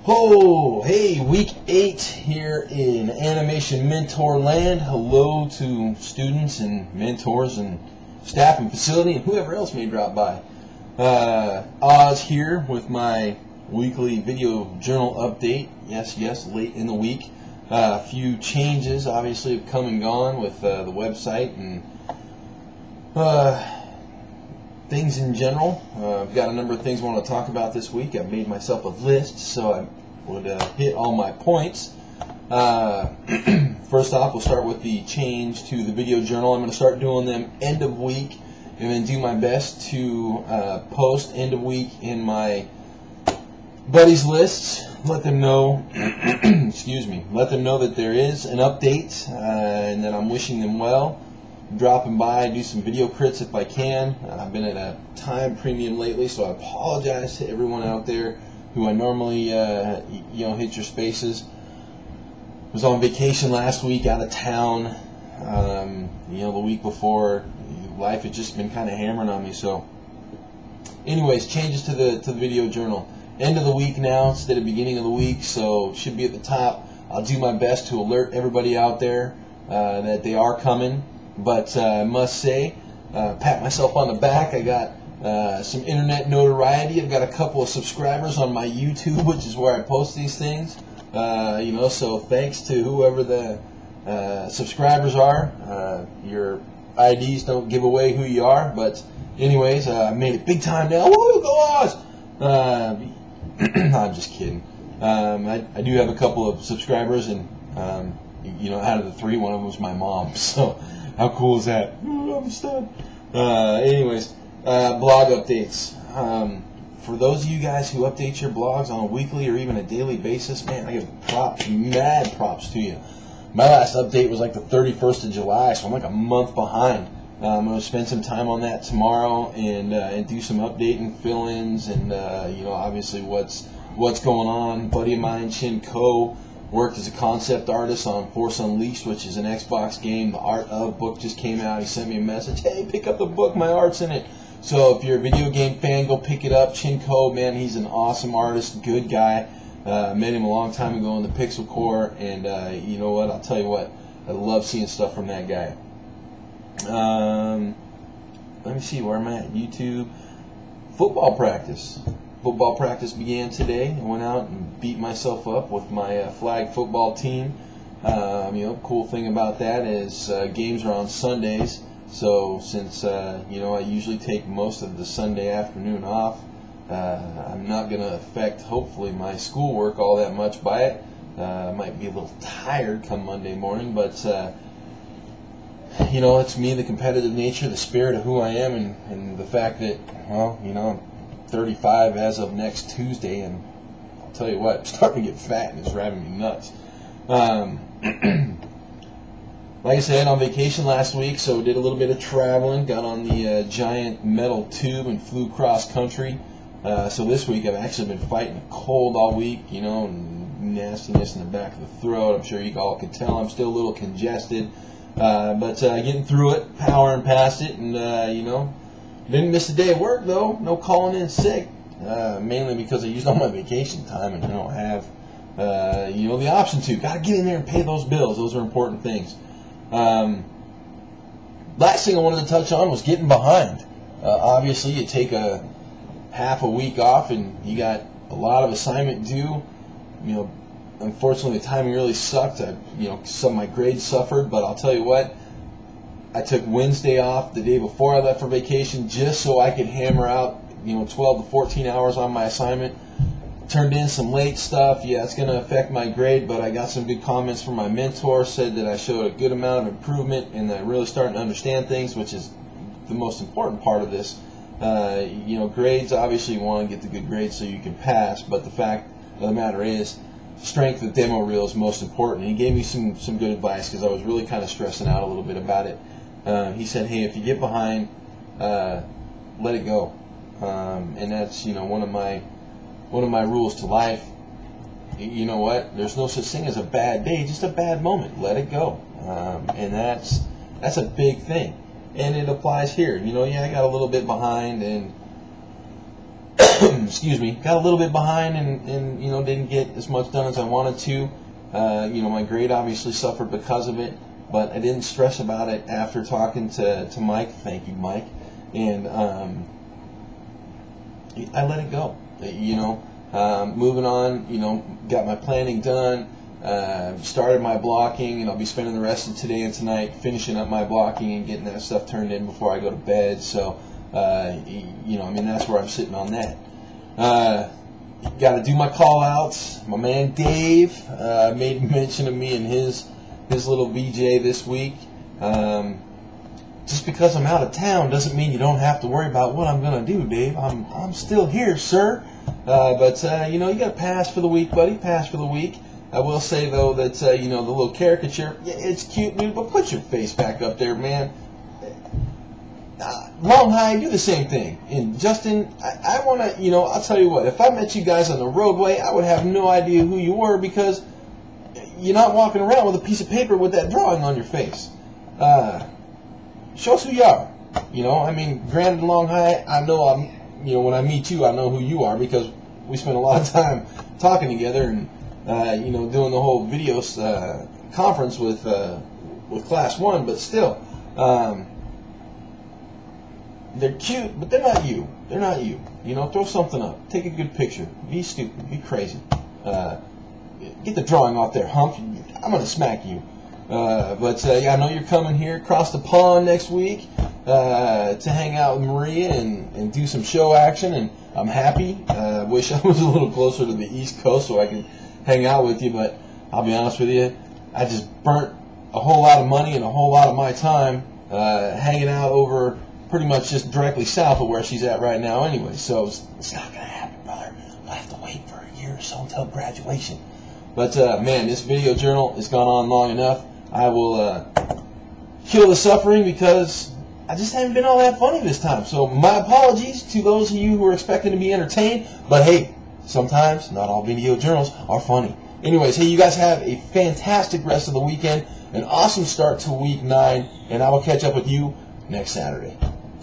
Oh, hey, week 8 here in Animation Mentor Land. Hello to students and mentors and staff and facility and whoever else may drop by. Oz here with my weekly video journal update. Yes, late in the week. A few changes obviously have come and gone with the website and things in general. I've got a number of things I want to talk about this week. I've made myself a list so I would hit all my points. First off, we'll start with the change to the video journal. I'm going to start doing them end of week and then do my best to post end of week in my buddies lists. Let them know excuse me, let them know that there is an update and that I'm wishing them well. Dropping by, do some video crits if I can. I've been at a time premium lately, so I apologize to everyone out there who I normally hit your spaces. Was on vacation last week, out of town. The week before, life had just been kind of hammering on me. So, anyways, changes to the video journal. End of the week now instead of beginning of the week, so it should be at the top. I'll do my best to alert everybody out there that they are coming. But I must say, pat myself on the back. I got some internet notoriety. I've got a couple of subscribers on my YouTube, which is where I post these things. So thanks to whoever the subscribers are. Your IDs don't give away who you are. But anyways, I made it big time now. Woo, go Oz! I'm just kidding. I do have a couple of subscribers, and out of the 3, one of them was my mom. So. How cool is that? Ooh, I'm stunned. Blog updates. For those of you guys who update your blogs on a weekly or even a daily basis, man, I give props, mad props to you. My last update was like the 31st of July, so I'm like a month behind. I'm going to spend some time on that tomorrow and do some updating, fill-ins, and obviously what's going on. Buddy of mine, Chin Ko, worked as a concept artist on Force Unleashed, which is an Xbox game. The Art of book just came out. He sent me a message. Hey, pick up the book. My art's in it. So if you're a video game fan, go pick it up. Chin Ko, man, he's an awesome artist, good guy. Met him a long time ago in the Pixel Corps, and you know what? I'll tell you what. I love seeing stuff from that guy. Let me see, where am I at? YouTube. Football practice. Football practice began today. I went out and beat myself up with my flag football team. Cool thing about that is games are on Sundays. So since I usually take most of the Sunday afternoon off, I'm not going to affect hopefully my schoolwork all that much by it. I might be a little tired come Monday morning, but it's me, the competitive nature, the spirit of who I am, and the fact that I'm 35 as of next Tuesday, and I'll tell you what, I'm starting to get fat and it's driving me nuts. Like I said, on vacation last week, so did a little bit of traveling, got on the giant metal tube and flew cross country. So this week I've actually been fighting a cold all week, and nastiness in the back of the throat. I'm sure you all can tell I'm still a little congested, but getting through it, powering past it, and didn't miss a day of work though. No calling in sick. Mainly because I used all my vacation time and I don't have the option to. Gotta get in there and pay those bills. Those are important things. Last thing I wanted to touch on was getting behind. Obviously, you take a half a week off and you got a lot of assignment due. Unfortunately, the timing really sucked. Some of my grades suffered, but I'll tell you what. I took Wednesday off the day before I left for vacation just so I could hammer out 12 to 14 hours on my assignment. Turned in some late stuff. Yeah, it's going to affect my grade, but I got some good comments from my mentor, said that I showed a good amount of improvement and that I'm really starting to understand things, which is the most important part of this. Grades, obviously you want to get the good grades so you can pass, but the fact of the matter is strength of demo reel is most important. He gave me some good advice because I was really kind of stressing out a little bit about it. He said, hey, if you get behind, let it go. And that's, one of my rules to life. You know what? There's no such thing as a bad day, just a bad moment. Let it go. And that's a big thing. And it applies here. I got a little bit behind, and excuse me, got a little bit behind and you know, didn't get as much done as I wanted to. You know, my grade obviously suffered because of it, but I didn't stress about it after talking to Mike. Thank you, Mike. And I let it go. You know, moving on. You know, got my planning done. Started my blocking, and I'll be spending the rest of today and tonight finishing up my blocking and getting that stuff turned in before I go to bed. So, you know, I mean, that's where I'm sitting on that. Got to do my call-outs. My man Dave made mention of me in his little VJ this week. Just because I'm out of town doesn't mean you don't have to worry about what I'm going to do, Dave. I'm still here, sir. But you know, you got to pass for the week, buddy. Pass for the week. I will say, though, that, you know, the little caricature, yeah, it's cute, dude, but put your face back up there, man. Long High, do the same thing. And, Justin, I want to, you know, I'll tell you what, if I met you guys on the roadway, I would have no idea who you were because you're not walking around with a piece of paper with that drawing on your face. Show us who you are. You know, I mean, granted, Long High, I know you know, when I meet you, I know who you are because we spend a lot of time talking together and, you know, doing the whole video conference with Class 1, but still, they're cute, but they're not you. They're not you. You know, throw something up. Take a good picture. Be stupid. Be crazy. Get the drawing off there, hump. I'm going to smack you. But, yeah, I know you're coming here across the pond next week to hang out with Maria and do some show action, and I'm happy. Wish I was a little closer to the East Coast so I could hang out with you, but I'll be honest with you, I just burnt a whole lot of money and a whole lot of my time hanging out over pretty much just directly south of where she's at right now anyway, so it's not going to happen, brother. I'll have to wait for a year or so until graduation. But, man, this video journal has gone on long enough. I will kill the suffering because I just haven't been all that funny this time. So my apologies to those of you who are expecting to be entertained, but hey, sometimes not all video journals are funny. Anyways, hey, you guys have a fantastic rest of the weekend, an awesome start to week 9, and I will catch up with you next Saturday.